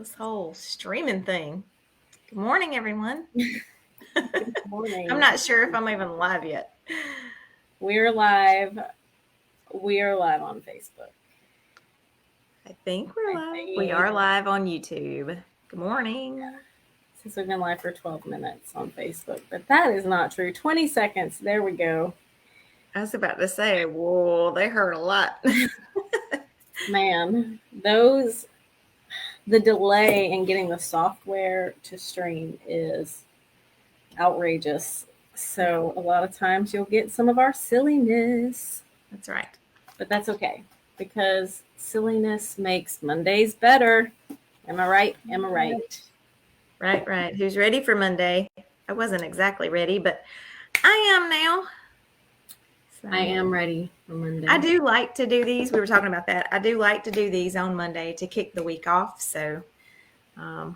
this whole streaming thing. Good morning, everyone. Good morning. I'm not sure if I'm even live yet. We're live. We are live on Facebook. I think we're live. We are live on YouTube. Good morning. Since we've been live for 12 minutes on Facebook, but that is not true. 20 seconds. There we go. I was about to say, whoa, they hurt a lot. Man, the delay in getting the software to stream is outrageous. So a lot of times you'll get some of our silliness. That's right. But that's okay because silliness makes Mondays better. Am I right? Am I right? Right. Who's ready for Monday? I wasn't exactly ready, but I am now. So I am ready for Monday. I do like to do these. We were talking about that. I do like to do these on Monday to kick the week off. So I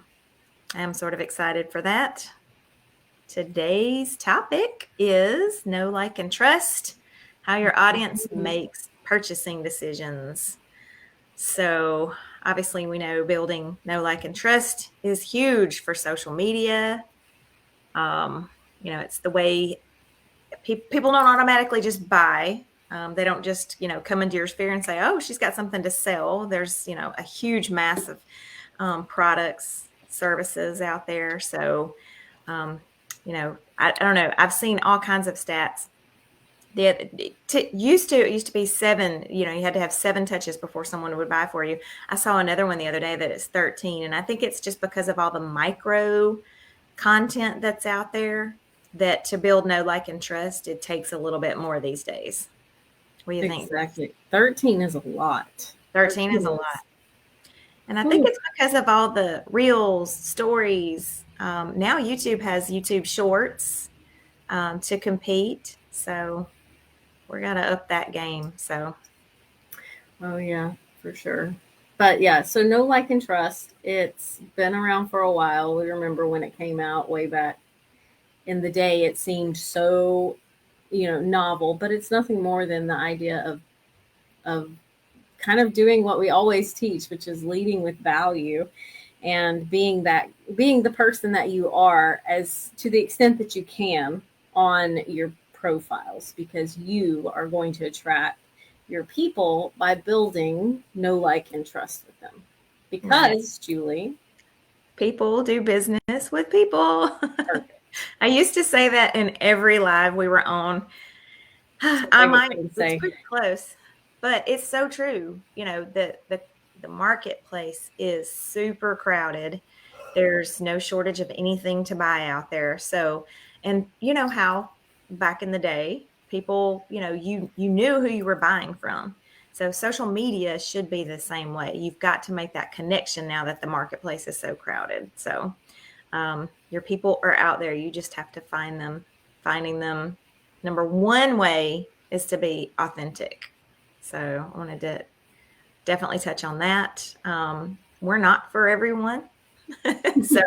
am sort of excited for that. Today's topic is know, like, and trust, how your audience makes purchasing decisions. So obviously we know building know, like, and trust is huge for social media. It's the way people don't automatically just buy. They don't just, come into your sphere and say, oh, she's got something to sell. There's, a huge mass of products, services out there. So, I don't know. I've seen all kinds of stats. It used to be 7, you had to have 7 touches before someone would buy for you. I saw another one the other day that it's 13. And I think it's just because of all the micro content that's out there that to build know, like, and trust, it takes a little bit more these days. What do you think? Exactly. 13 is a lot. 13 is a lot. And I think it's because of all the reels, stories. Now YouTube has YouTube Shorts to compete. So we're going to up that game. So. Oh, yeah, for sure. But yeah, so know, like, and trust. It's been around for a while. We remember when it came out way back in the day, it seemed so, novel, but it's nothing more than the idea of kind of doing what we always teach, which is leading with value and being the person that you are as to the extent that you can on your profiles, because you are going to attract your people by building know, like, and trust with them. Because, right. Julie, people do business with people. I used to say that in every live we were on. It's pretty close, but it's so true. The marketplace is super crowded. There's no shortage of anything to buy out there. So, and you know how back in the day, people, you knew who you were buying from. So social media should be the same way. You've got to make that connection now that the marketplace is so crowded. So your people are out there. You just have to find them. Finding them, number one way is to be authentic. So I wanted to definitely touch on that. We're not for everyone. So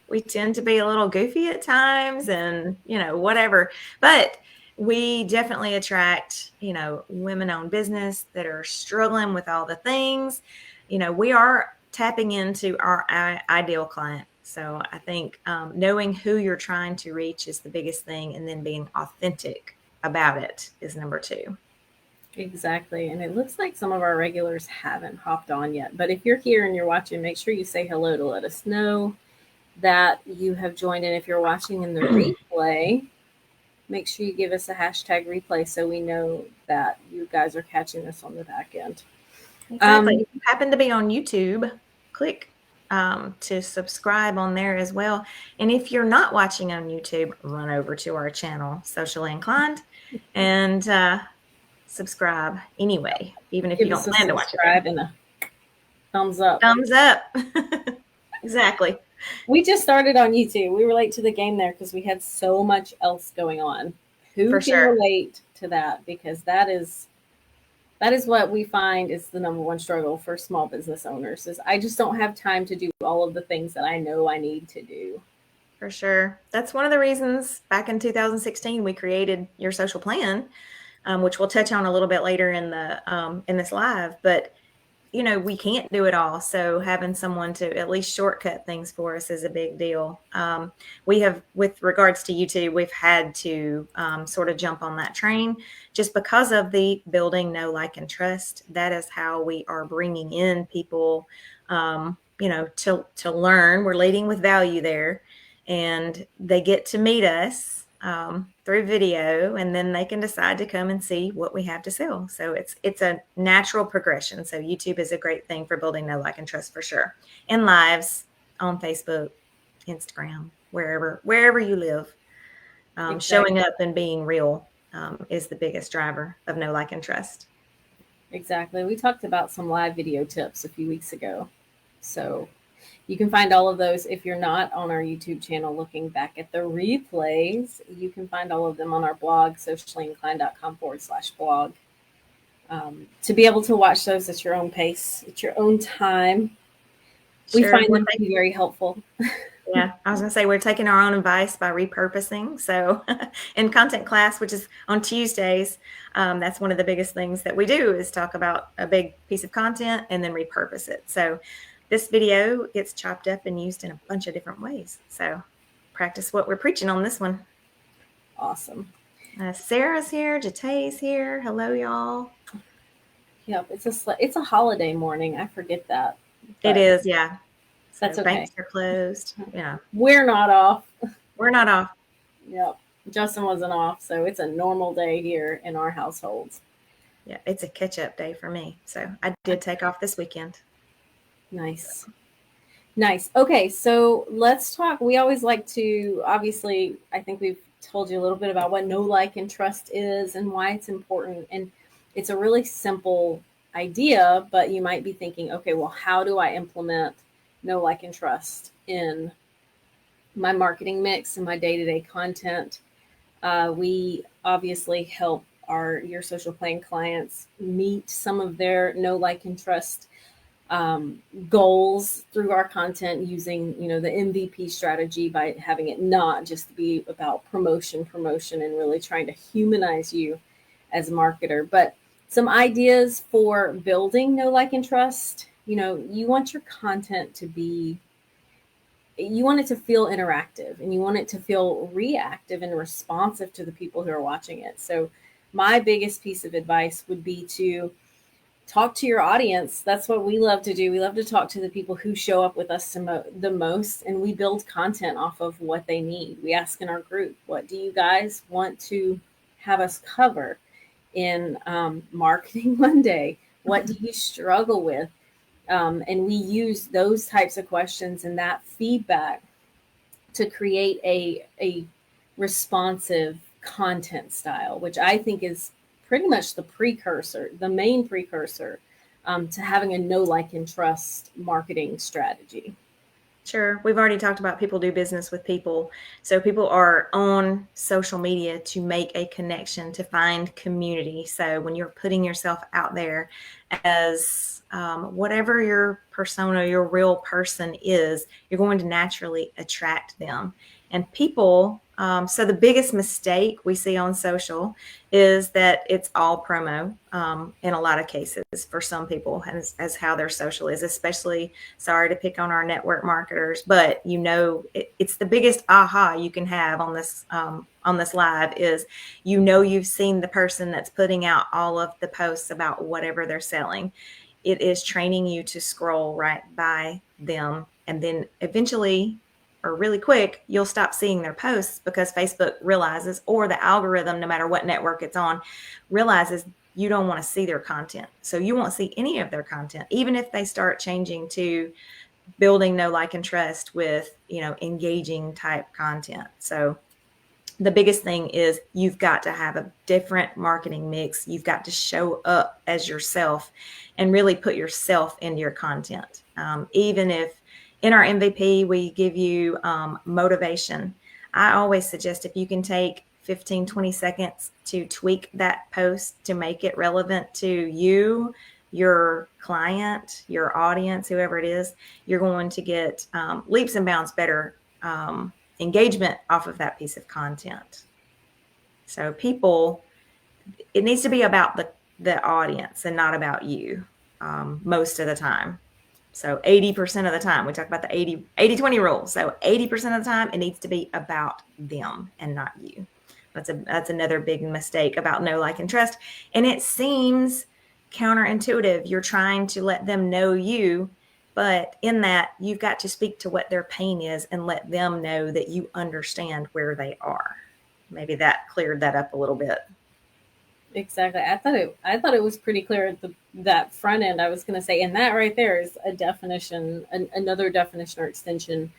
we tend to be a little goofy at times and, whatever. But we definitely attract, women-owned business that are struggling with all the things. We are tapping into our ideal client. So I think knowing who you're trying to reach is the biggest thing, and then being authentic about it is number 2. Exactly. And it looks like some of our regulars haven't hopped on yet. But if you're here and you're watching, make sure you say hello to let us know that you have joined in. If you're watching in the replay, make sure you give us a hashtag replay so we know that you guys are catching us on the back end. Exactly. If you happen to be on YouTube, click to subscribe on there as well. And if you're not watching on YouTube, run over to our channel, Socially Inclined, and subscribe anyway, even if you don't plan to watch it. And a thumbs up. Thumbs up. Exactly. We just started on YouTube. We relate to the game there because we had so much else going on. Who can relate to that? Because that is what we find is the number one struggle for small business owners is I just don't have time to do all of the things that I know I need to do. For sure. That's one of the reasons back in 2016 we created Your Social Plan, which we'll touch on a little bit later in this live. But we can't do it all. So having someone to at least shortcut things for us is a big deal. We have, with regards to YouTube, we've had to sort of jump on that train just because of the building know, like, and trust. That is how we are bringing in people, to learn. We're leading with value there, and they get to meet us through video, and then they can decide to come and see what we have to sell. So it's a natural progression. So YouTube is a great thing for building know, like, and trust for sure. And lives on Facebook, Instagram, wherever you live, Exactly. showing up and being real is the biggest driver of know, like, and trust. Exactly. We talked about some live video tips a few weeks ago. So you can find all of those if you're not on our YouTube channel looking back at the replays. You can find all of them on our blog, sociallyinclined.com/blog. To be able to watch those at your own pace, at your own time. We Sure. find them to be very helpful. Yeah, I was going to say we're taking our own advice by repurposing. So in content class, which is on Tuesdays, that's one of the biggest things that we do is talk about a big piece of content and then repurpose it. So this video gets chopped up and used in a bunch of different ways. So practice what we're preaching on this one. Awesome. Sarah's here. Jatay's here. Hello, y'all. Yep, it's a holiday morning. I forget that. It is, yeah. So that's okay. Banks are closed. Yeah. We're not off. We're not off. Yep. Justin wasn't off, so it's a normal day here in our households. Yeah, it's a catch-up day for me. So I did take off this weekend. Nice. Nice. Okay, so let's talk. We always like to, obviously, I think we've told you a little bit about what know, like, and trust is and why it's important. And it's a really simple idea, but you might be thinking, okay, well, how do I implement know, like, and trust in my marketing mix and my day-to-day content? We obviously help your social playing clients meet some of their know, like, and trust goals through our content using, the MVP strategy by having it not just be about promotion, and really trying to humanize you as a marketer. But some ideas for building know, like, and trust. You want your content to be, you want it to feel interactive, and you want it to feel reactive and responsive to the people who are watching it. So my biggest piece of advice would be to talk to your audience. That's what we love to do. We love to talk to the people who show up with us the most, and we build content off of what they need. We ask in our group, what do you guys want to have us cover in Marketing Monday? What do you struggle with? And we use those types of questions and that feedback to create a responsive content style, which I think is pretty much the main precursor to having a know, like, and trust marketing strategy. Sure. We've already talked about people do business with people. So people are on social media to make a connection, to find community. So when you're putting yourself out there as whatever your persona, your real person is, you're going to naturally attract them. And people, so the biggest mistake we see on social is that it's all promo in a lot of cases for some people as how their social is, especially, sorry to pick on our network marketers, but it's the biggest aha you can have on this live is, you've seen the person that's putting out all of the posts about whatever they're selling. It is training you to scroll right by them, and then eventually, or really quick, you'll stop seeing their posts because Facebook realizes, or the algorithm, no matter what network it's on, realizes you don't want to see their content. So you won't see any of their content, even if they start changing to building know, like, and trust with, engaging type content. So the biggest thing is you've got to have a different marketing mix. You've got to show up as yourself and really put yourself into your content. Even if in our MVP, we give you motivation. I always suggest if you can take 15, 20 seconds to tweak that post to make it relevant to you, your client, your audience, whoever it is, you're going to get leaps and bounds better engagement off of that piece of content. So people, it needs to be about the audience and not about you. most of the time. So 80% of the time, we talk about the 80-20 rule. So 80% of the time, it needs to be about them and not you. That's another big mistake about know, like, and trust. And it seems counterintuitive. You're trying to let them know you, but in that, you've got to speak to what their pain is and let them know that you understand where they are. Maybe that cleared that up a little bit. Exactly. I thought it was pretty clear at that front end. I was going to say, and that right there is a definition, another definition or extension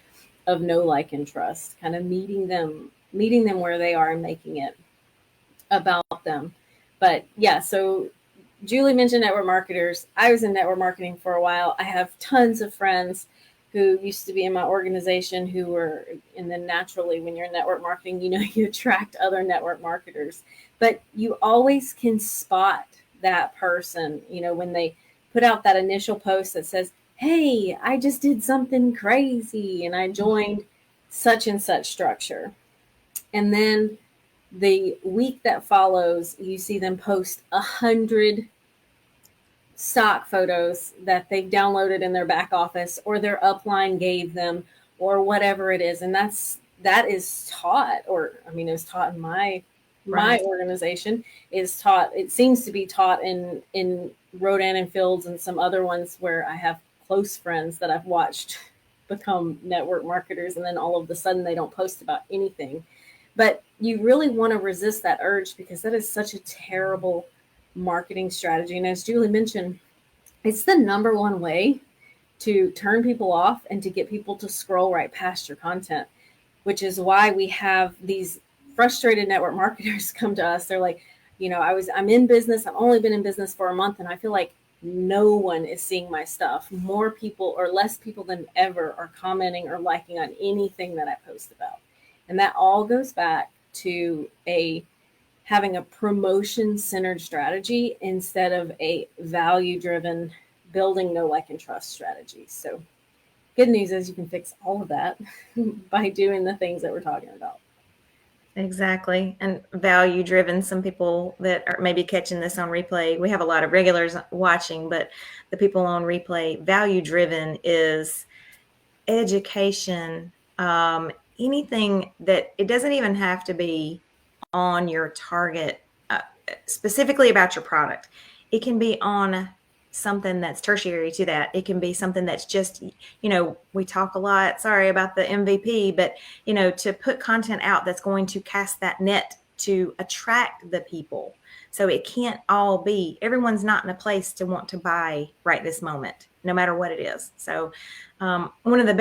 of know, like, and trust. Kind of meeting them where they are and making it about them. But yeah, so Julie mentioned network marketers. I was in network marketing for a while. I have tons of friends who used to be in my organization who were, and then naturally, when you're in network marketing, you attract other network marketers. But you always can spot that person, when they put out that initial post that says, hey, I just did something crazy and I joined such and such structure. And then the week that follows, you see them post 100 stock photos that they've downloaded in their back office or their upline gave them or whatever it is. And that is taught, or I mean, it was taught in my organization, is taught, it seems to be taught in Rodan and Fields and some other ones where I have close friends that I've watched become network marketers, and then all of a sudden they don't post about anything. But you really want to resist that urge, because that is such a terrible marketing strategy. And as Julie mentioned, it's the number one way to turn people off and to get people to scroll right past your content, which is why we have these frustrated network marketers come to us. They're like, I'm in business. I've only been in business for a month, and I feel like no one is seeing my stuff. More people or less people than ever are commenting or liking on anything that I post about. And that all goes back to having a promotion centered strategy instead of a value driven building know, like, and trust strategy. So good news is you can fix all of that by doing the things that we're talking about. Exactly. And value driven, some people that are maybe catching this on replay, we have a lot of regulars watching, but the people on replay, value driven is education, anything that it doesn't even have to be on your target, specifically about your product. It can be on something that's tertiary to that. It can be something that's just, we talk a lot, sorry about the MVP, but, to put content out that's going to cast that net to attract the people. So it can't all be, everyone's not in a place to want to buy right this moment, no matter what it is. So one of the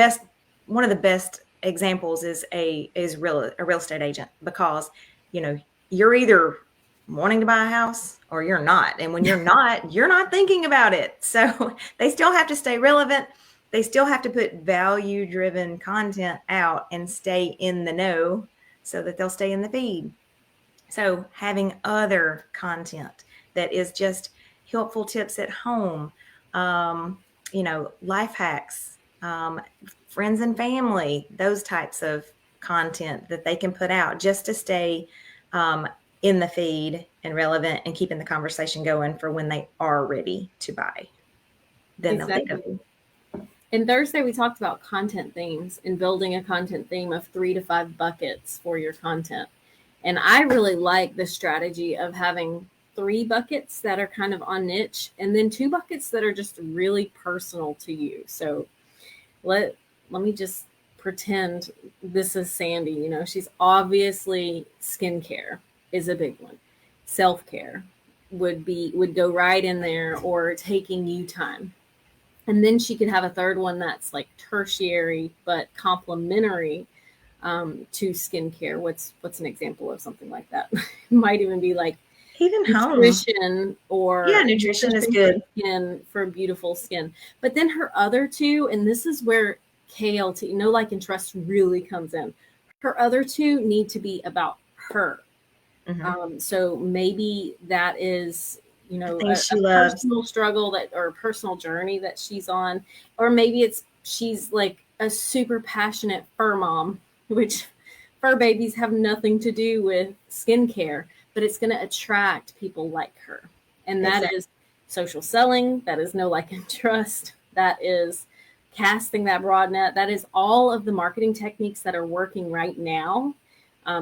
best examples is a real estate agent, because you're either wanting to buy a house or you're not, and when you're not thinking about it. So they still have to stay relevant. They still have to put value driven content out and stay in the know so that they'll stay in the feed. So having other content that is just helpful tips at home, life hacks, friends and family, those types of content that they can put out just to stay in the feed and relevant and keeping the conversation going for when they are ready to buy. Then they'll think of you. In Thursday, we talked about content themes and building a content theme of 3 to 5 buckets for your content. And I really like the strategy of having 3 buckets that are kind of on niche, and then 2 buckets that are just really personal to you. So let me just pretend this is Sandy. She's obviously skincare is a big one. Self-care would go right in there, or taking you time. And then she could have a third one that's like tertiary but complementary to skincare. What's an example of something like that? It might even be like even nutrition, or nutrition is good for beautiful skin. But then her other 2, and this is where KLT, know, like, and trust really comes in. Her other 2 need to be about her. Mm-hmm. So maybe that is, a personal struggle or a personal journey that she's on, or maybe she's like a super passionate fur mom, which fur babies have nothing to do with skincare, but it's going to attract people like her. And that is social selling, that is know, like, and trust, that is casting that broad net, that is all of the marketing techniques that are working right now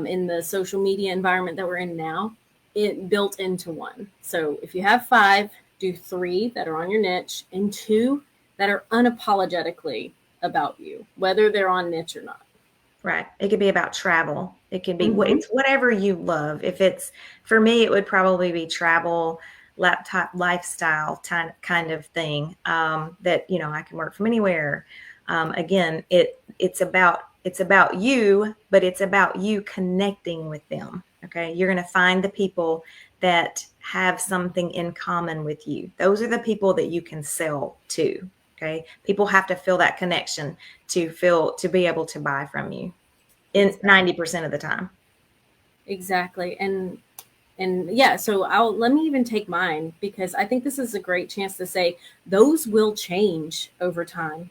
in the social media environment that we're in now, it built into one. So if you have 5, do 3 that are on your niche and 2 that are unapologetically about you, whether they're on niche or not. Right. It could be about travel. It could be Mm-hmm. it's whatever you love. If it's for me, it would probably be travel, laptop, lifestyle kind of thing. That I can work from anywhere. Again, it's about you, but it's about you connecting with them. Okay, you're going to find the people that have something in common with you. Those are the people that you can sell to. Okay, people have to feel that connection to be able to buy from you in Exactly. 90% of the time. Exactly. And yeah, so I'll let me even take mine, because I think this is a great chance to say those will change over time.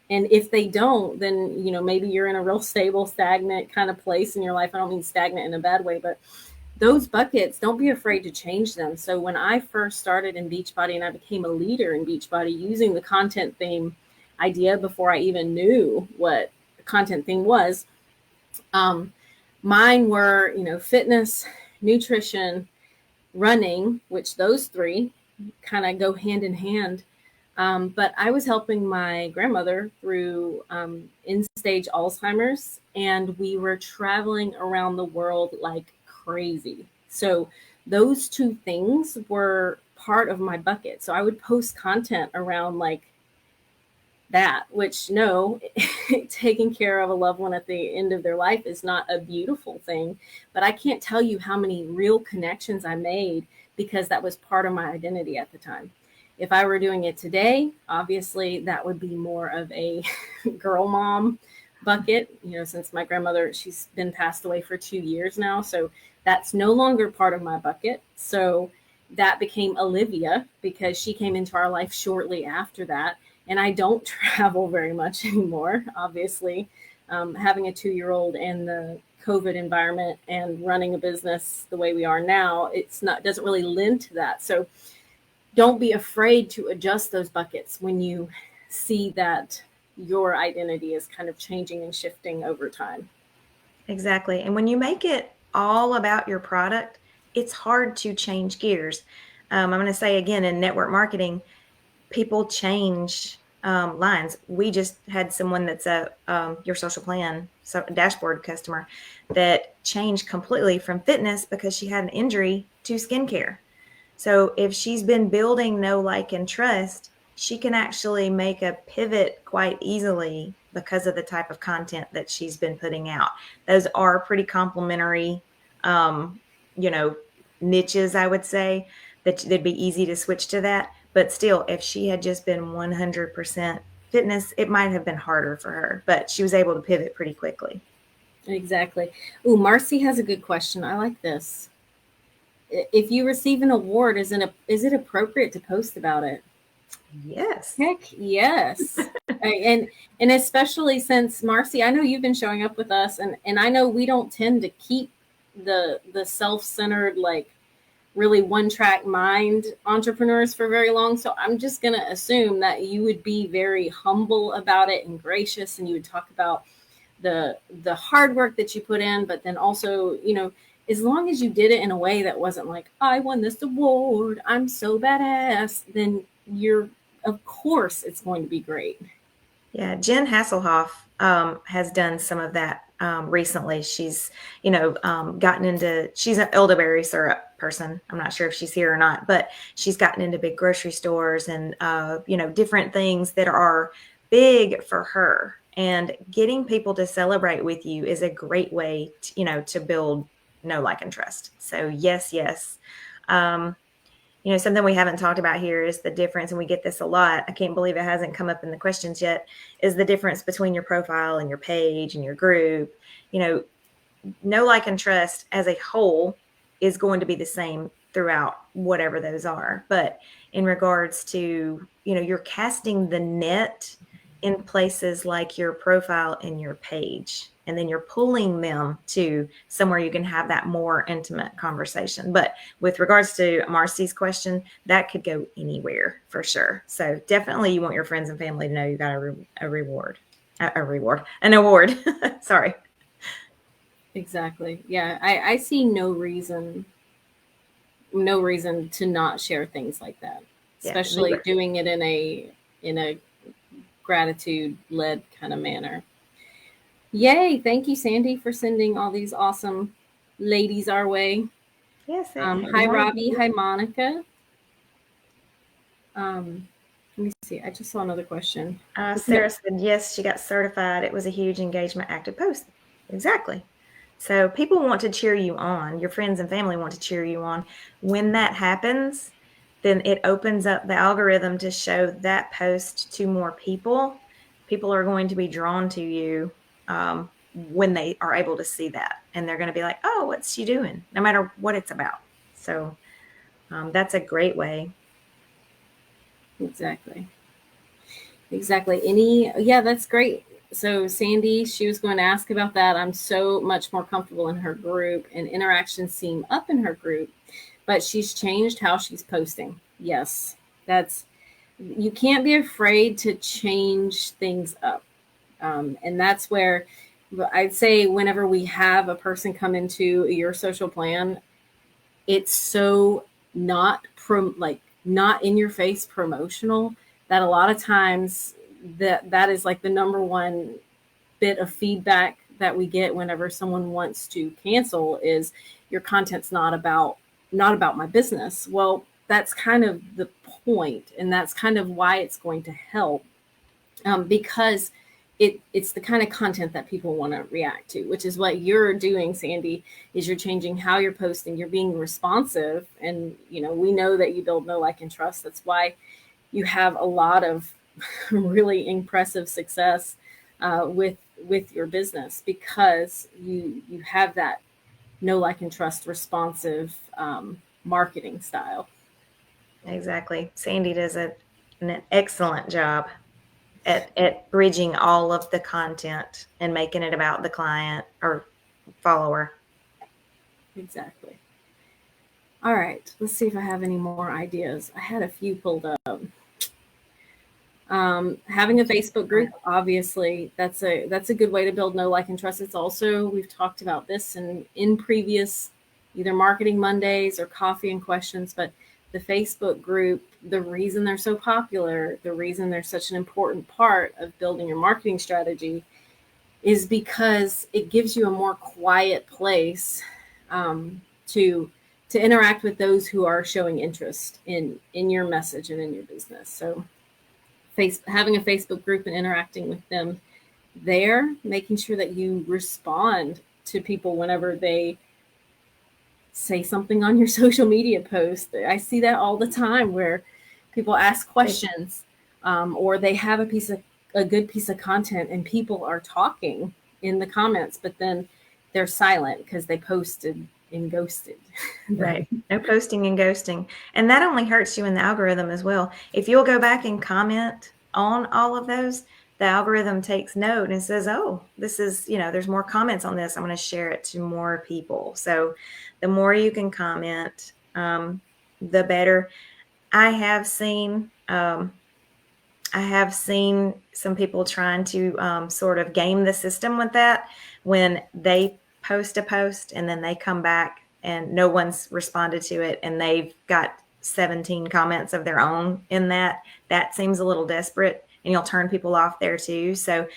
And if they don't, then maybe you're in a real stable, stagnant kind of place in your life. I don't mean stagnant in a bad way, but those buckets, don't be afraid to change them. So when I first started in Beachbody and I became a leader in Beachbody using the content theme idea before I even knew what a content theme was, um, mine were, fitness, nutrition, running, which those 3 kind of go hand in hand. But I was helping my grandmother through end stage Alzheimer's, and we were traveling around the world like crazy. So those 2 things were part of my bucket. So I would post content around like that, which no, taking care of a loved one at the end of their life is not a beautiful thing. But I can't tell you how many real connections I made because that was part of my identity at the time. If I were doing it today, obviously that would be more of a girl mom bucket, since my grandmother, she's been passed away for 2 years now. So that's no longer part of my bucket. So that became Olivia because she came into our life shortly after that. And I don't travel very much anymore, obviously. Having a 2-year-old and the COVID environment and running a business the way we are now, doesn't really lend to that. So don't be afraid to adjust those buckets when you see that your identity is kind of changing and shifting over time. Exactly. And when you make it all about your product, it's hard to change gears. I'm going to say again, in network marketing, people change lines. We just had someone that's a your social plan dashboard customer that changed completely from fitness because she had an injury to skincare. So if she's been building know, like, and trust, she can actually make a pivot quite easily because of the type of content that she's been putting out. Those are pretty complementary, um, niches, I would say, that they'd be easy to switch to that. But still, if she had just been 100% fitness, it might have been harder for her, but she was able to pivot pretty quickly. Exactly. Ooh, Marcy has a good question. I like this. If you receive an award, is it appropriate to post about it? Yes. Heck yes. And especially since Marcy, I know you've been showing up with us, and I know we don't tend to keep the self-centered, like really one-track mind entrepreneurs for very long. So I'm just gonna assume that you would be very humble about it and gracious, and you would talk about the hard work that you put in, but then also, as long as you did it in a way that wasn't like, I won this award, I'm so badass, then you're, of course it's going to be great. Yeah, Jen Hasselhoff has done some of that recently. She's, gotten into, she's an elderberry syrup person. I'm not sure if she's here or not, but she's gotten into big grocery stores and, different things that are big for her. And getting people to celebrate with you is a great way to build know, like, and trust. So yes, yes. Um, something we haven't talked about here is the difference, and we get this a lot. I can't believe it hasn't come up in the questions yet, is the difference between your profile and your page and your group. Know, like, and trust as a whole is going to be the same throughout whatever those are. But in regards to, you're casting the net in places like your profile and your page. and then you're pulling them to somewhere you can have that more intimate conversation. But with regards to Marcy's question, that could go anywhere for sure. So definitely you want your friends and family to know you got an award. Sorry. Exactly. Yeah. I see no reason to not share things like that, Yeah, especially zero. doing it in a gratitude led kind of manner. Yay. Thank you, Sandy, for sending all these awesome ladies our way. Yes. Hi, Robbie. Hi, Monica. Let me see. I just saw another question. Sarah said, yes, she got certified. It was a huge engagement active post. Exactly. So people want to cheer you on. Your friends and family want to cheer you on. When that happens, then it opens up the algorithm to show that post to more people. People are going to be drawn to you when they are able to see that. And they're going to be like, oh, what's she doing? No matter what it's about. So that's a great way. Exactly. Yeah, that's great. So Sandy, she was going to ask about that. I'm so much more comfortable in her group, and interactions seem up in her group, but she's changed how she's posting. Yes, that's, you can't be afraid to change things up. And that's where I'd say whenever we have a person come into your social plan, it's so not in your face promotional that a lot of times that is like the number one bit of feedback that we get whenever someone wants to cancel is your content's not about my business. Well, that's kind of the point, and that's kind of why it's going to help, because it's the kind of content that people want to react to, which is what you're doing, Sandy. Is you're changing how you're posting, you're being responsive, and we know that you build know, like, and trust. That's why you have a lot of really impressive success with your business, because you have that know, like, and trust responsive marketing style. Exactly. Sandy does an excellent job at bridging all of the content and making it about the client or follower. Exactly. All right, let's see if I have any more ideas. I had a few pulled up. Having a Facebook group, obviously, that's a good way to build know, like, and trust. It's also, we've talked about this in previous either Marketing Mondays or Coffee and Questions, but the Facebook group, the reason they're so popular, the reason they're such an important part of building your marketing strategy, is because it gives you a more quiet place to interact with those who are showing interest in your message and in your business. So having a Facebook group and interacting with them there, making sure that you respond to people whenever they say something on your social media post. I see that all the time where people ask questions, or they have a good piece of content and people are talking in the comments, but then they're silent because they posted and ghosted. Right. No posting and ghosting. And that only hurts you in the algorithm as well. If you'll go back and comment on all of those, the algorithm takes note and says, oh, this is, there's more comments on this. I'm going to share it to more people. So the more you can comment, the better. I have seen some people trying to sort of game the system with that, when they post a post and then they come back and no one's responded to it and they've got 17 comments of their own in that. That seems a little desperate, and you'll turn people off there too. So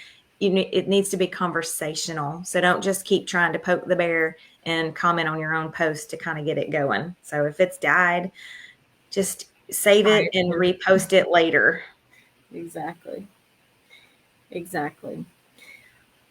it needs to be conversational. So don't just keep trying to poke the bear and comment on your own post to kind of get it going. So if it's died, just save it and repost it later. Exactly.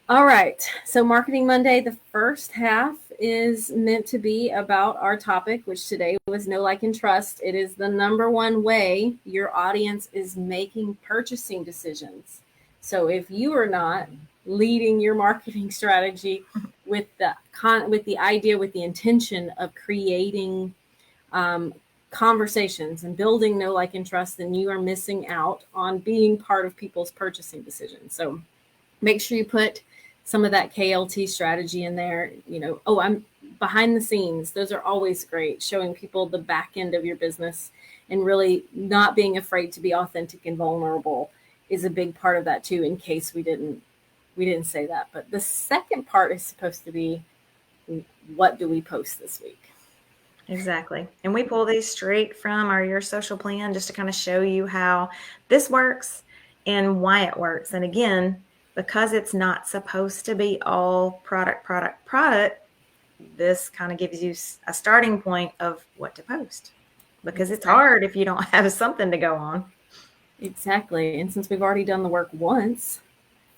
All right. So Marketing Monday, the first half is meant to be about our topic, which today was know, like, and trust. It is the number one way your audience is making purchasing decisions. So if you are not leading your marketing strategy with the idea, with the intention of creating conversations and building know, like, and trust, then you are missing out on being part of people's purchasing decisions. So make sure you put some of that KLT strategy in there. Oh, I'm behind the scenes. Those are always great, showing people the back end of your business and really not being afraid to be authentic and vulnerable is a big part of that too, in case we didn't say that. But the second part is supposed to be, what do we post this week? Exactly. And we pull these straight from our Your Social Plan just to kind of show you how this works and why it works. And again, because it's not supposed to be all product, product, product, this kind of gives you a starting point of what to post, because it's hard if you don't have something to go on. Exactly. And since we've already done the work once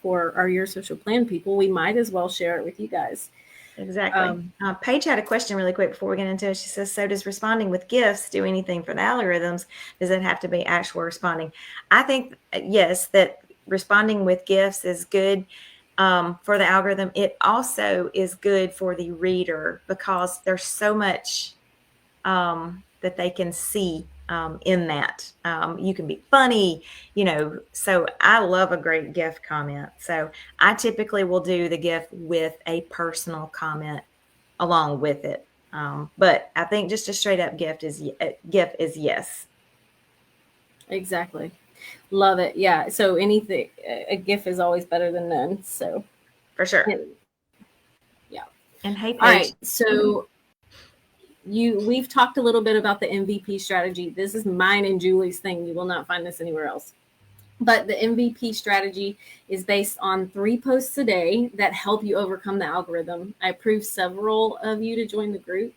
for our Your Social Plan people, we might as well share it with you guys. Exactly. Paige had a question really quick before we get into it. She says, so does responding with gifts do anything for the algorithms? Does it have to be actual responding? I think, yes, that responding with gifts is good for the algorithm. It also is good for the reader because there's so much that they can see in that. You can be funny, so I love a great gift comment. So I typically will do the gift with a personal comment along with it. But I think just a straight up gift is yes. Exactly. Love it. Yeah. So anything, a gift is always better than none. So For sure. Yeah. And hey, All Paige. right. So we've talked a little bit about the MVP strategy. This is mine and Julie's thing. You will not find this anywhere else. But the MVP strategy is based on 3 posts a day that help you overcome the algorithm. I approved several of you to join the group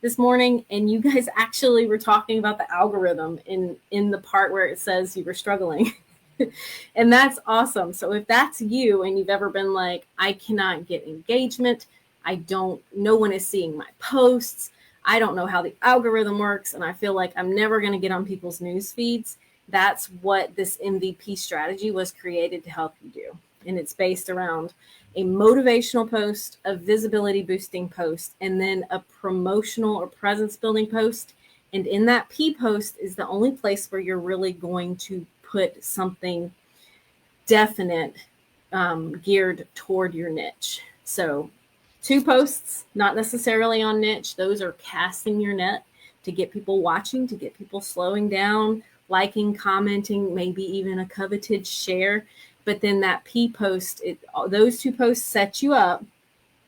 this morning, and you guys actually were talking about the algorithm in the part where it says you were struggling. And that's awesome. So if that's you and you've ever been like, I cannot get engagement, no one is seeing my posts, I don't know how the algorithm works, and I feel like I'm never going to get on people's news feeds, that's what this MVP strategy was created to help you do. And it's based around a motivational post, a visibility boosting post, and then a promotional or presence building post. And in that P post is the only place where you're really going to put something definite, geared toward your niche. So 2 posts, not necessarily on niche. Those are casting your net to get people watching, to get people slowing down, liking, commenting, maybe even a coveted share. But then that P post, those 2 posts set you up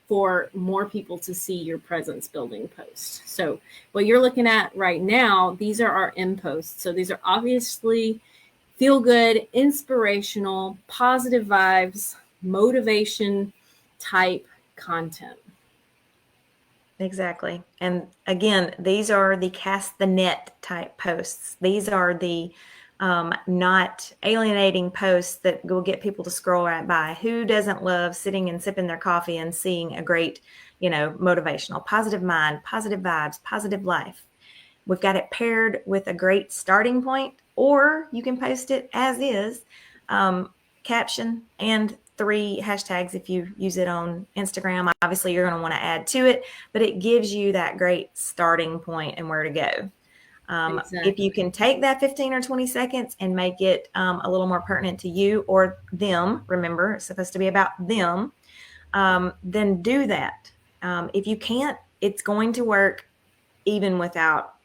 for more people to see your presence building post. So what you're looking at right now, these are our M posts. So these are obviously feel good, inspirational, positive vibes, motivation type content. Exactly. And again, these are the cast the net type posts. These are the not alienating posts that will get people to scroll right by. Who doesn't love sitting and sipping their coffee and seeing a great, motivational, positive mind, positive vibes, positive life? We've got it paired with a great starting point, or you can post it as is, caption and 3 hashtags if you use it on Instagram. Obviously, you're going to want to add to it, but it gives you that great starting point and where to go. Exactly. If you can take that 15 or 20 seconds and make it a little more pertinent to you or them, remember, it's supposed to be about them, then do that. If you can't, it's going to work even without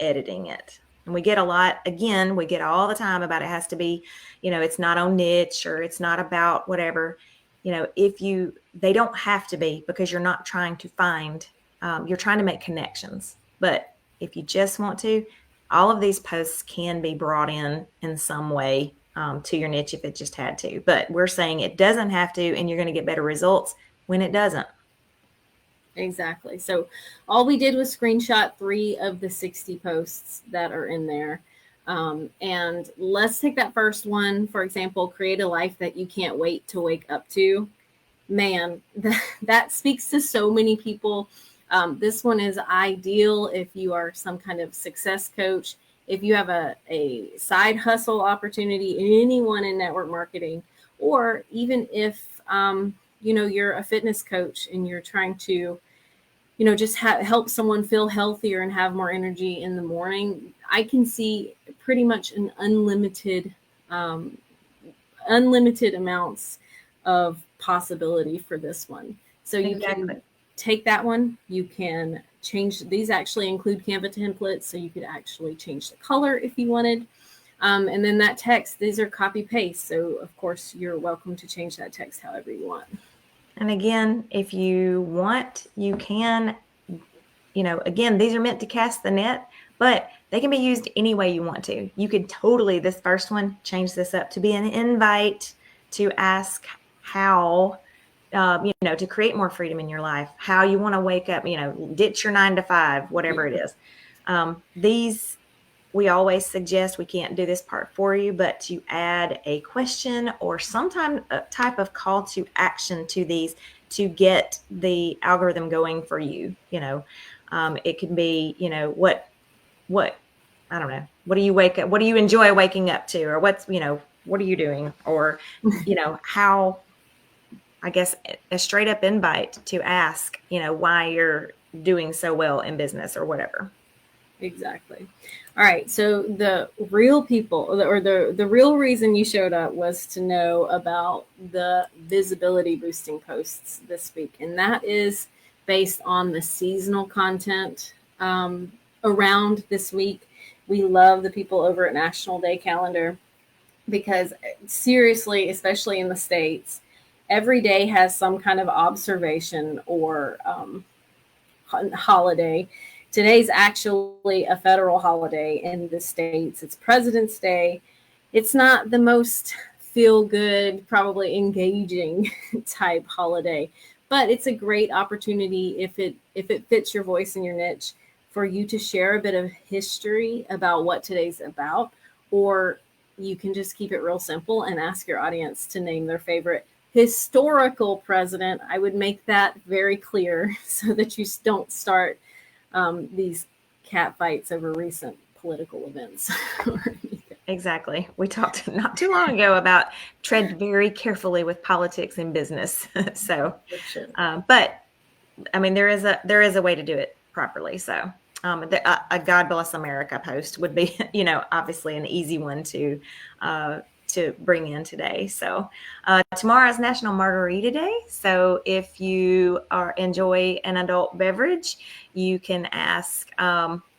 editing it. And we get all the time about it has to be, it's not on niche or it's not about whatever. They don't have to be, because you're not trying to find, you're trying to make connections. But if you just want to, all of these posts can be brought in some way to your niche if it just had to. But we're saying it doesn't have to, and you're going to get better results when it doesn't. Exactly. So all we did was screenshot 3 of the 60 posts that are in there. And let's take that first one, for example, create a life that you can't wait to wake up to. Man, that speaks to so many people. This one is ideal if you are some kind of success coach, if you have a side hustle opportunity, anyone in network marketing, or even if, you're a fitness coach and you're trying to, just help someone feel healthier and have more energy in the morning. I can see pretty much an unlimited amounts of possibility for this one. So you can take that one, you can change, these actually include Canva templates, so you could actually change the color if you wanted. And then that text, these are copy paste. So of course you're welcome to change that text however you want. And again, if you want, you can, again, these are meant to cast the net, but they can be used any way you want to. You could totally, this first one, change this up to be an invite to ask how, to create more freedom in your life, how you want to wake up, ditch your 9 to 5, whatever it is. These, we always suggest, we can't do this part for you, but to add a question or some type of call to action to these to get the algorithm going for you. It can be, what, I don't know, what do you wake up, what do you enjoy waking up to, or what are you doing? Or, how, I guess, a straight up invite to ask, why you're doing so well in business or whatever. Exactly. All right. So the real people, or the real reason you showed up was to know about the visibility boosting posts this week. And that is based on the seasonal content around this week. We love the people over at National Day Calendar because seriously, especially in the States, every day has some kind of observation or holiday. Today's actually a federal holiday in the States. It's President's Day. It's not the most feel good, probably engaging type holiday, but it's a great opportunity if it fits your voice and your niche for you to share a bit of history about what today's about, or you can just keep it real simple and ask your audience to name their favorite historical president. I would make that very clear so that you don't start these cat fights over recent political events. Exactly. We talked not too long ago about tread very carefully with politics in business. So, sure. But I mean, there is a way to do it properly. So, a God Bless America post would be, obviously an easy one to bring in today. So tomorrow is National Margarita Day. So if you enjoy an adult beverage, you can ask,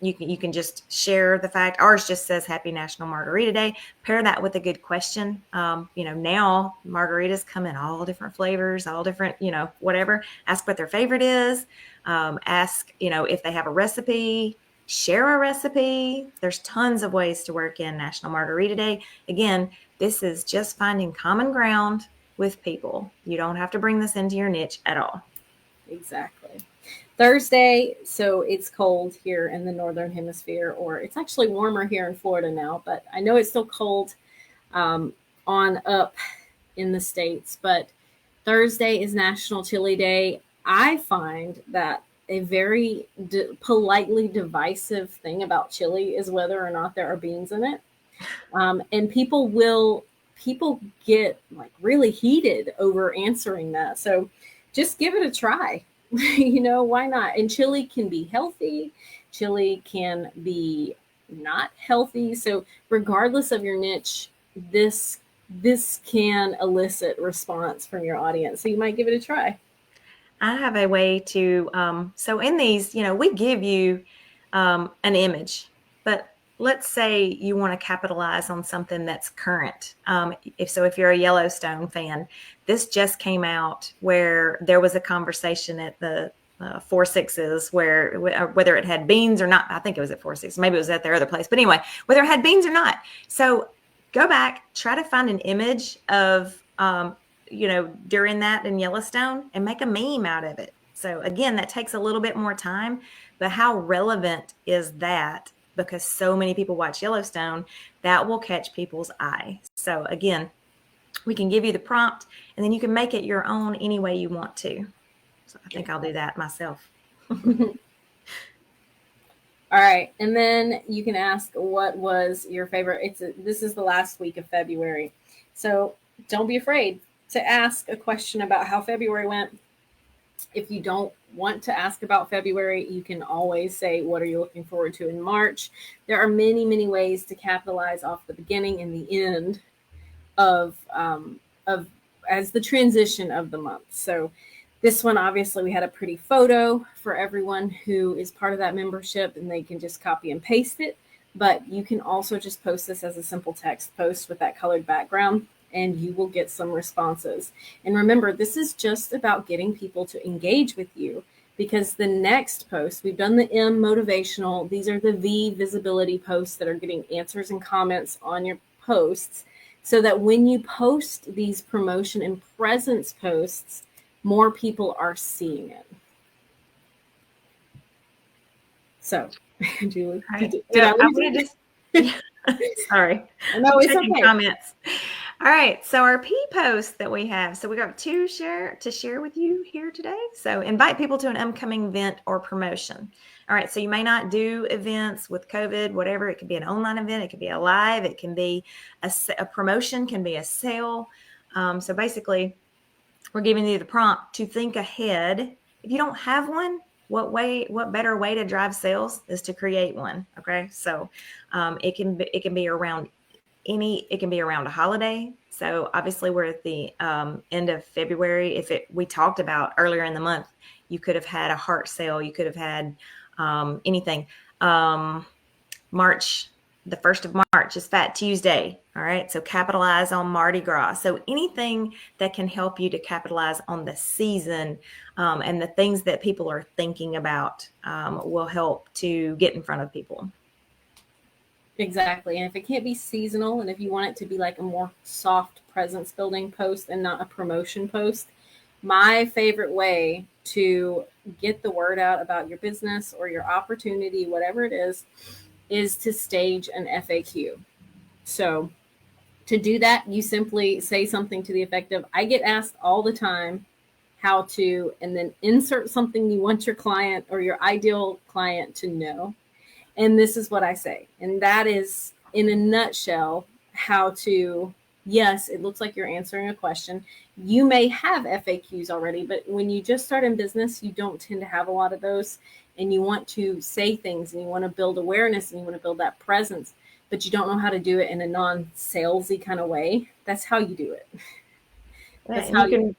you can just share the fact. Ours just says Happy National Margarita Day. Pair that with a good question. Now margaritas come in all different flavors, all different, whatever. Ask what their favorite is. Ask, if they have a recipe. Share a recipe. There's tons of ways to work in National Margarita Day. Again, this is just finding common ground with people. You don't have to bring this into your niche at all. Exactly. Thursday, so it's cold here in the Northern Hemisphere, or it's actually warmer here in Florida now, but I know it's still cold on up in the States. But Thursday is National Chili Day. I find that a very politely divisive thing about chili is whether or not there are beans in it. And people get like really heated over answering that. So just give it a try. Why not? And chili can be healthy. Chili can be not healthy. So regardless of your niche, this can elicit response from your audience. So you might give it a try. I have a way to, so in these, we give you an image, but let's say you want to capitalize on something that's current. If you're a Yellowstone fan, this just came out where there was a conversation at the Four Sixes where whether it had beans or not. I think it was at Four Sixes. Maybe it was at their other place. But anyway, whether it had beans or not. So go back, try to find an image of during that in Yellowstone and make a meme out of it. So again, that takes a little bit more time, but how relevant is that? Because so many people watch Yellowstone, that will catch people's eye. So again, we can give you the prompt and then you can make it your own any way you want to. So I think I'll do that myself. All right. And then you can ask what was your favorite. This is the last week of February. So don't be afraid to ask a question about how February went. If you don't want to ask about February, you can always say, what are you looking forward to in March? There are many, many ways to capitalize off the beginning and the end of as the transition of the month. So this one, obviously, we had a pretty photo for everyone who is part of that membership, and they can just copy and paste it. But you can also just post this as a simple text post with that colored background, and you will get some responses. And remember, this is just about getting people to engage with you, because the next post, we've done the M, motivational. These are the V, visibility posts that are getting answers and comments on your posts, so that when you post these promotion and presence posts, more people are seeing it. So, Julie, did I lose you? Sorry. No, it's okay. Comments. All right. So our P post that we have. So we got two to share with you here today. So invite people to an upcoming event or promotion. All right. So you may not do events with COVID, whatever. It could be an online event. It could be a live. It can be a promotion, can be a sale. So basically, we're giving you the prompt to think ahead. If you don't have one, what better way to drive sales is to create one. Okay. So it can be around it can be around a holiday. So obviously we're at the end of February. We talked about earlier in the month, you could have had a heart sale. You could have had anything. The 1st of March is Fat Tuesday. All right. So capitalize on Mardi Gras. So anything that can help you to capitalize on the season and the things that people are thinking about will help to get in front of people. Exactly. And if it can't be seasonal, and if you want it to be like a more soft presence building post and not a promotion post, my favorite way to get the word out about your business or your opportunity, whatever it is to stage an FAQ. So to do that, you simply say something to the effect of, I get asked all the time how to, and then insert something you want your client or your ideal client to know. And this is what I say. And that is, in a nutshell, how to, yes, it looks like you're answering a question. You may have FAQs already, but when you just start in business, you don't tend to have a lot of those. And you want to say things, and you want to build awareness, and you want to build that presence, but you don't know how to do it in a non-salesy kind of way. That's how you do it. That's how I was going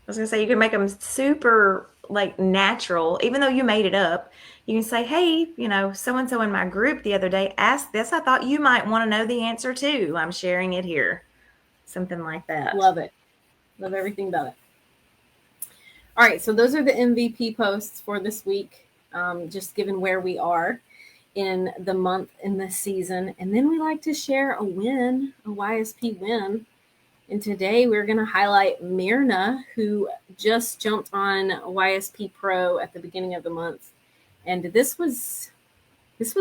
to say, you can make them super like natural, even though you made it up. You can say, hey, so-and-so in my group the other day asked this. I thought you might want to know the answer too. I'm sharing it here. Something like that. Love it. Love everything about it. All right. So those are the MVP posts for this week, just given where we are in the month, in the season. And then we like to share a win, a YSP win. And today we're going to highlight Myrna, who just jumped on YSP Pro at the beginning of the month. And this was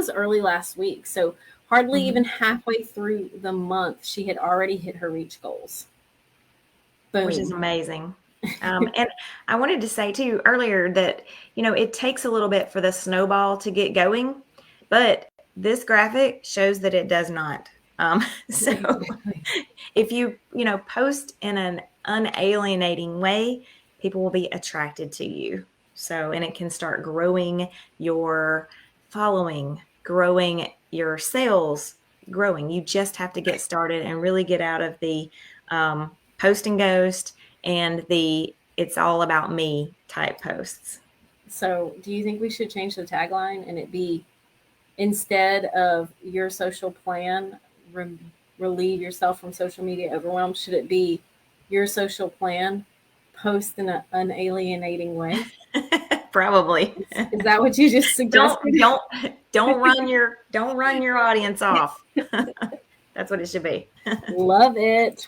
early last week. So hardly even halfway through the month, she had already hit her reach goals. Boom. Which is amazing. And I wanted to say too earlier that, it takes a little bit for the snowball to get going, but this graphic shows that it does not. So if you post in an unalienating way, people will be attracted to you. So, and it can start growing your following, growing your sales, growing. You just have to get started and really get out of the post and ghost and the it's all about me type posts. So do you think we should change the tagline and it be, instead of your social plan, relieve yourself from social media overwhelm, should it be your social plan, post in an unalienating way? Probably. Is that what you just suggested? Don't run your audience off. That's what it should be. Love it.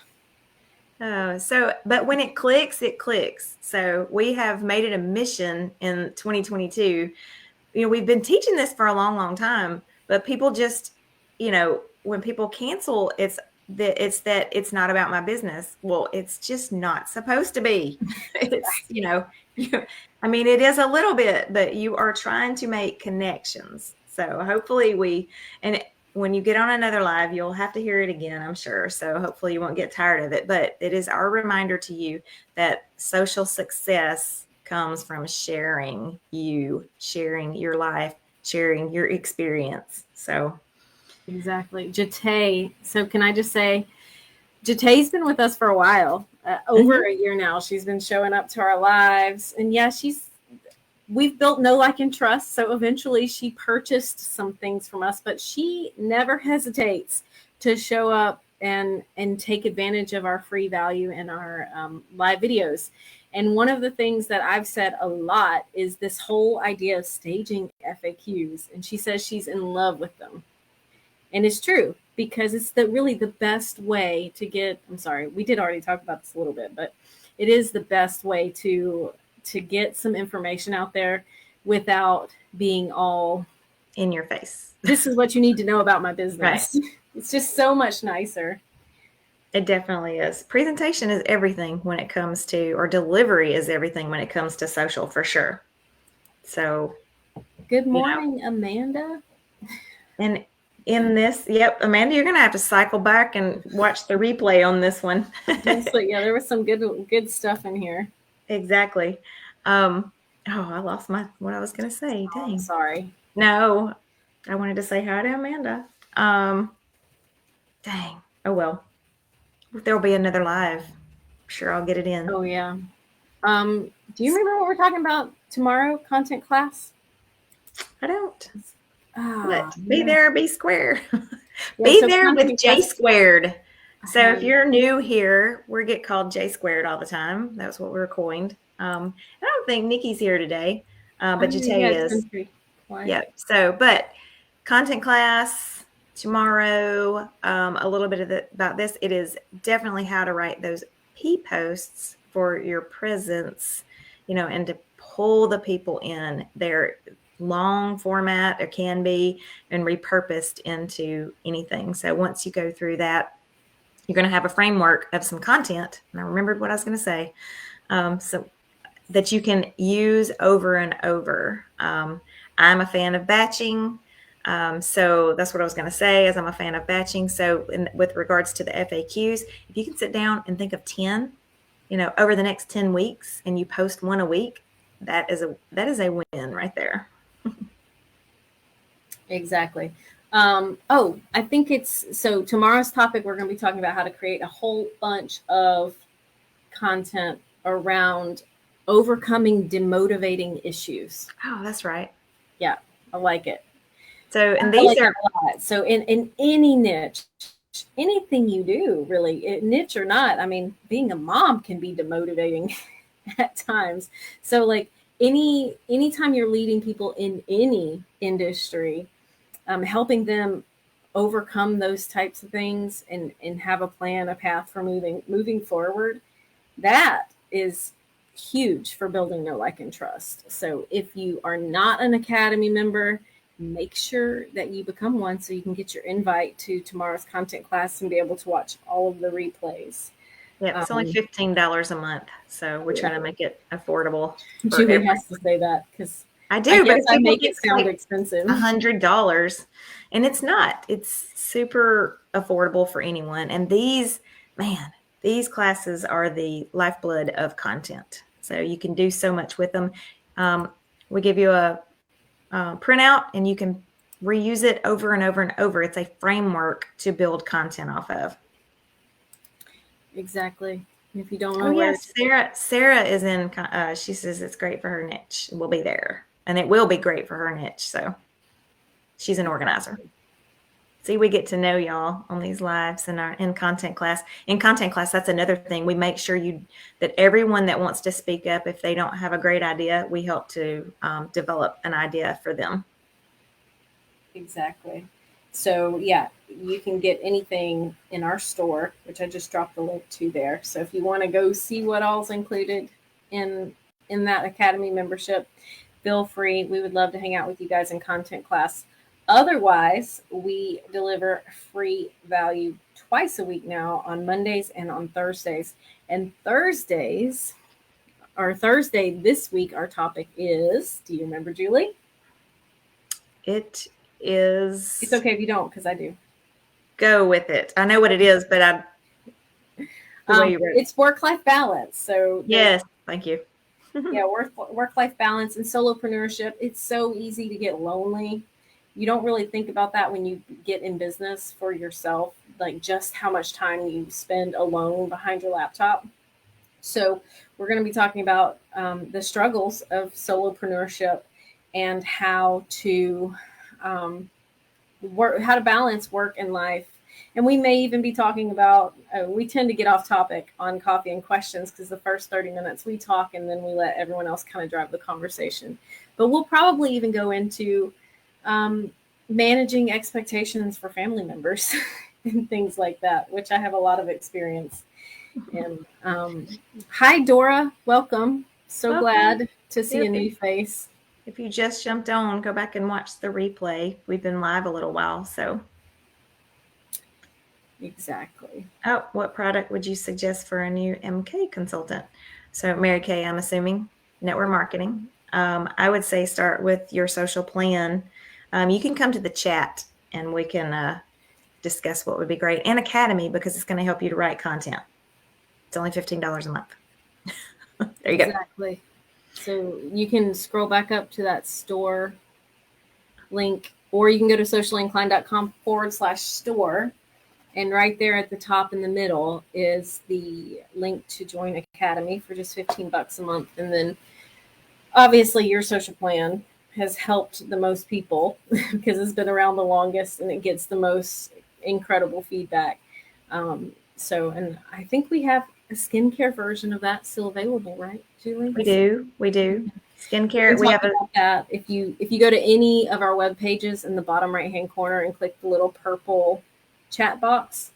But when it clicks, it clicks. So we have made it a mission in 2022. We've been teaching this for a long, long time, but people just, when people cancel, it's that it's not about my business. Well, it's just not supposed to be. It's, it is a little bit, but you are trying to make connections. So hopefully when you get on another live, you'll have to hear it again, I'm sure. So hopefully you won't get tired of it, but it is our reminder to you that social success comes from sharing your life, sharing your experience. So exactly. Jate. So can I just say, Jate's been with us for a while. over a year now. She's been showing up to our lives, and yeah, we've built know, like, and trust. So eventually she purchased some things from us, but she never hesitates to show up and take advantage of our free value in our live videos. And one of the things that I've said a lot is this whole idea of staging FAQs. And she says she's in love with them. And it's true, because it's really the best way to get, I'm sorry, we did already talk about this a little bit, but it is the best way to get some information out there without being all in your face. This is what you need to know about my business. Right. It's just so much nicer. It definitely is. Presentation is everything when it comes to, or delivery is everything when it comes to social, for sure. So, good morning, Amanda. And in this, yep, Amanda, you're going to have to cycle back and watch the replay on this one. So, yeah, there was some good stuff in here. Exactly. Oh, I lost what I was going to say. Dang. I'm sorry. No, I wanted to say hi to Amanda. Dang. Oh, well. There'll be another live. I'm sure I'll get it in. Oh, yeah. Do you remember what we're talking about tomorrow, content class? I don't. Be there, be square. Be there with J squared. So if you're new here, we get called J squared all the time. That's what we're coined. I don't think Nikki's here today, but Jate is. Yeah. So, but content class tomorrow, a little bit about this. It is definitely how to write those P posts for your presence, and to pull the people in. They're long format, or can be, and repurposed into anything. So once you go through that, you're going to have a framework of some content. And I remembered what I was going to say. So that you can use over and over. I'm a fan of batching. So that's what I was going to say, is I'm a fan of batching. So with regards to the FAQs, if you can sit down and think of 10, over the next 10 weeks, and you post one a week, that is a win right there. Exactly. I think so tomorrow's topic, we're going to be talking about how to create a whole bunch of content around overcoming demotivating issues. Oh, that's right. Yeah, I like it. So, and these are a lot. So in any niche, anything you do, really, niche or not, I mean, being a mom can be demotivating at times. So like anytime you're leading people in any industry, helping them overcome those types of things and have a plan, a path for moving forward, that is huge for building know, like, and trust. So if you are not an Academy member, make sure that you become one so you can get your invite to tomorrow's content class and be able to watch all of the replays. Yeah, it's only $15 a month, so we're trying to make it affordable. Julie has to say that, because I do, but I make it sound expensive. $100, and it's not. It's super affordable for anyone. And these classes are the lifeblood of content. So you can do so much with them. We give you a printout, and you can reuse it over and over and over. It's a framework to build content off of. Exactly. If you don't know Sarah is in. She says it's great for her niche. We'll be there. And it will be great for her niche. So she's an organizer. See, we get to know y'all on these lives and in content class. In content class, that's another thing. We make sure that everyone that wants to speak up, if they don't have a great idea, we help to develop an idea for them. Exactly. So yeah, you can get anything in our store, which I just dropped the link to there. So if you want to go see what all's included in that Academy membership, feel free. We would love to hang out with you guys in content class. Otherwise, we deliver free value twice a week now, on Mondays and on Thursdays. And Thursday this week, our topic is, do you remember, Julie? It is. It's okay if you don't, because I do. Go with it. I know what it is, but it's work-life balance. So yes, thank you. Yeah, work-life balance and solopreneurship. It's so easy to get lonely. You don't really think about that when you get in business for yourself, like just how much time you spend alone behind your laptop. So we're going to be talking about the struggles of solopreneurship and how to how to balance work and life. And we may even be talking about, we tend to get off topic on coffee and questions because the first 30 minutes we talk and then we let everyone else kind of drive the conversation. But we'll probably even go into managing expectations for family members and things like that, which I have a lot of experience in. Hi, Dora. Welcome. So glad to see a new face. If you just jumped on, go back and watch the replay. We've been live a little while, so. Exactly. Oh, what product would you suggest for a new MK consultant? So Mary Kay, I'm assuming network marketing. I would say start with your social plan. You can come to the chat and we can discuss what would be great. And Academy, because it's going to help you to write content. It's only $15 a month. There you go. Exactly. So you can scroll back up to that store link, or you can go to sociallyinclined.com/store. And right there at the top in the middle is the link to join Academy for just $15 a month. And then obviously your social plan has helped the most people because it's been around the longest and it gets the most incredible feedback. And I think we have a skincare version of that still available, right, Julie? We do. Skincare. We have that. If you go to any of our web pages in the bottom right hand corner and click the little purple chat box,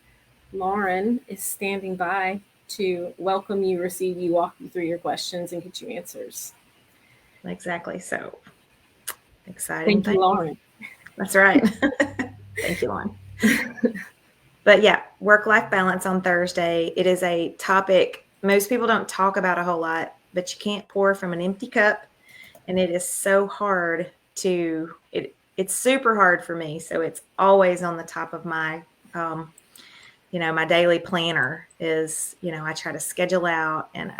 Lauren is standing by to welcome you, receive you, walk you through your questions, and get you answers. Exactly. So exciting. Thank you, Lauren. That's right. Thank you, Lauren. But yeah, work-life balance on Thursday. It is a topic most people don't talk about a whole lot, but you can't pour from an empty cup. And it is so hard it's super hard for me. So it's always on the top of my, my daily planner is, I try to schedule out and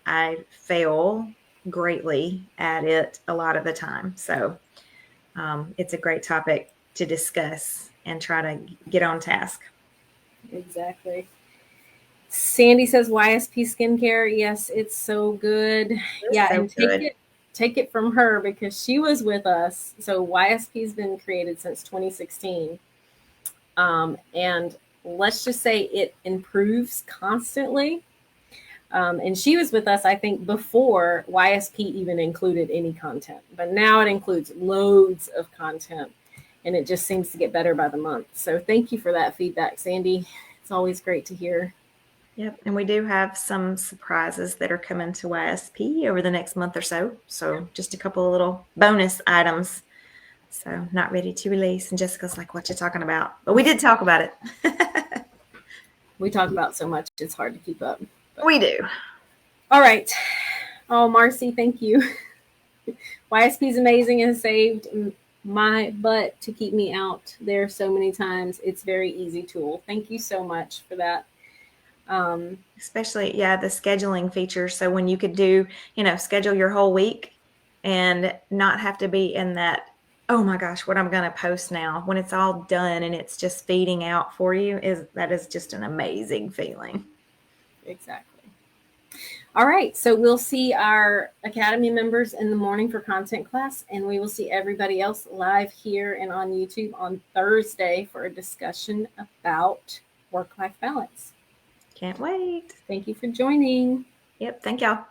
I fail greatly at it a lot of the time. So it's a great topic to discuss and try to get on task. Exactly. Sandy says YSP skincare. Yes, it's so good. And take it from her because she was with us. So YSP has been created since 2016. And let's just say it improves constantly. And she was with us, I think, before YSP even included any content. But now it includes loads of content. And it just seems to get better by the month. So thank you for that feedback, Sandy. It's always great to hear. Yep. And we do have some surprises that are coming to YSP over the next month or so. So just a couple of little bonus items. So not ready to release. And Jessica's like, what you talking about? But we did talk about it. We talk about so much, it's hard to keep up. But we do. All right. Oh, Marcy, thank you. YSP is amazing and saved my butt to keep me out there so many times. It's a very easy tool. Thank you so much for that. Especially, the scheduling feature. So when you could do, schedule your whole week and not have to be in that, oh my gosh, what I'm going to post now, when it's all done and it's just feeding out for you, that is just an amazing feeling. Exactly. All right. So we'll see our Academy members in the morning for content class, and we will see everybody else live here and on YouTube on Thursday for a discussion about work-life balance. Can't wait. Thank you for joining. Yep. Thank y'all.